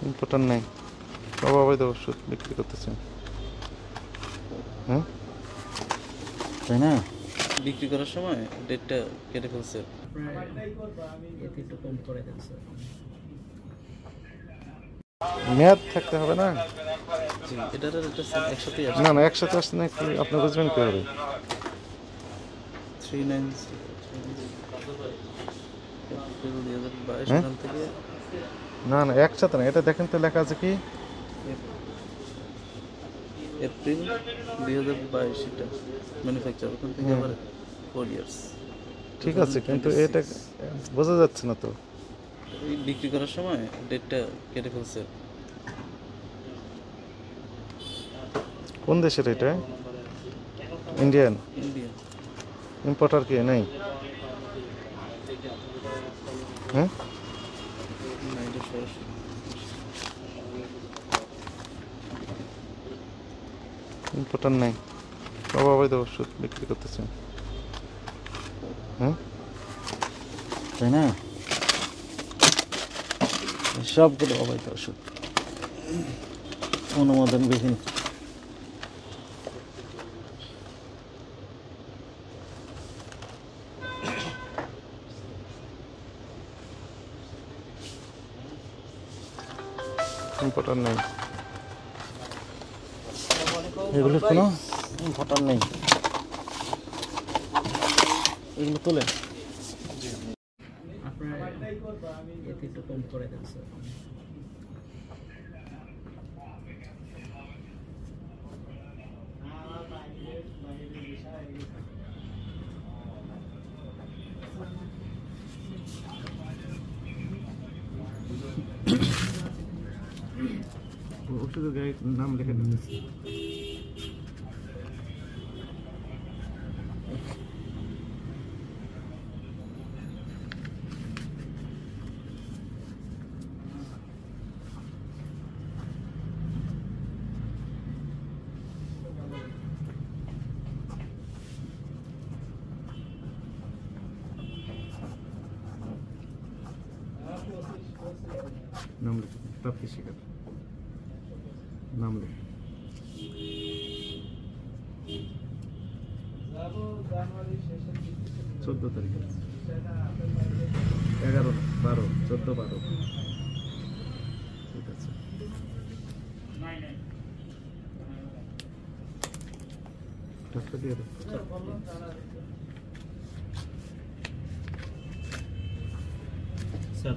Importer নেই, সব অবৈধ ওষুধ বিক্রি করতেছেন। হ্যাঁ, তাই না? বিক্রি করার সময় ডেটটা কেটে ফেলছে। এতে একটু কম করে দেন স্যার। মেয়াদ থাকতে হবে না? জি, এটার একটা একসাথেই না আসছে। না, একসাথে আসছে না, কি আপনি বুঝবেন কীভাবে? 39 এপ্রিল 2022 হ্যাঁ, ওখান থেকে না না, একসাথে না, এটা দেখেন তো লেখা আছে কি? এপ্রিল 2022 এটা ম্যানুফ্যাকচার, ওখান থেকে আবার 4 ইয়ার্স। ঠিক আছে, কিন্তু এটা বোঝা যাচ্ছে না তো। এই বিক্রি করার সময় ডেটটা কেটে ফেলছে। কোন দেশের এটা? ইন্ডিয়ান। ইন্ডিয়া। ইম্পোর্টার কি নেই? হ্যাঁ, না, এটা সরাসরি ইম্পোর্টার নেই, সব অবৈধ ওষুধ বিক্রি করতেছেন। হ্যাঁ, তাই না? সবগুলো অবৈধ ওষুধ, অনুমোদনবিহীন। ইম্পোর্টার নেই, এগুলোর কোনো ইম্পোর্টার নেই, এগুলো তোলে। আপনার এতে একটু কম করে দেন স্যার। ওষুধের গায়ে নাম লিখে দিন। নাম লিখে দিন, প্রাপ্তি স্বীকার, নাম লিখে 14 তারিখে, 11 না 12, 14 12। ঠিক আছে, টাকা দিয়ে দাও। স্যার